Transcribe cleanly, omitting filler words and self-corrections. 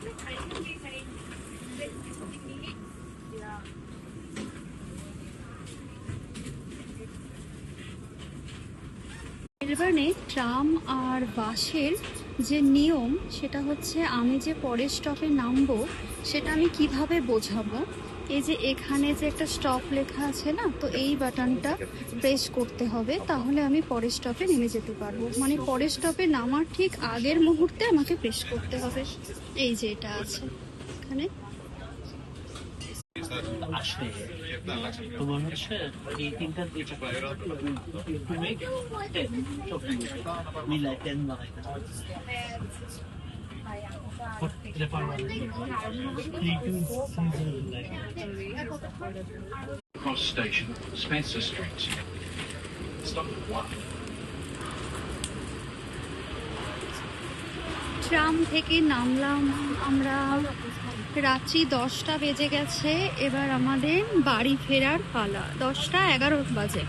মেলবোর্নে tram আর বাসের যে নিয়ম সেটা হচ্ছে আমি যে পরের স্টপে নামবো সেটা আমি কিভাবে বোঝাবো। এই যে এখানে যে একটা স্টপ লেখা আছে না, তো এই বাটনটা প্রেস করতে হবে, তাহলে আমি পরের স্টপে নেমে যেতে পারবো। মানে পরের স্টপে নামার ঠিক আগের মুহূর্তে আমাকে প্রেস করতে হবে। এই যে এটা আছে এখানে। তোমার হচ্ছে এই তিনটা মিলাই 10 বানাইতে Cross station, Spencer Street. Stop at 1. Tram থেকে নামলাম আমরা, রাত্রি 10টা বেজে গেছে। এবার আমাদের বাড়ি ফেরার পালা, 10টা 11 বাজে।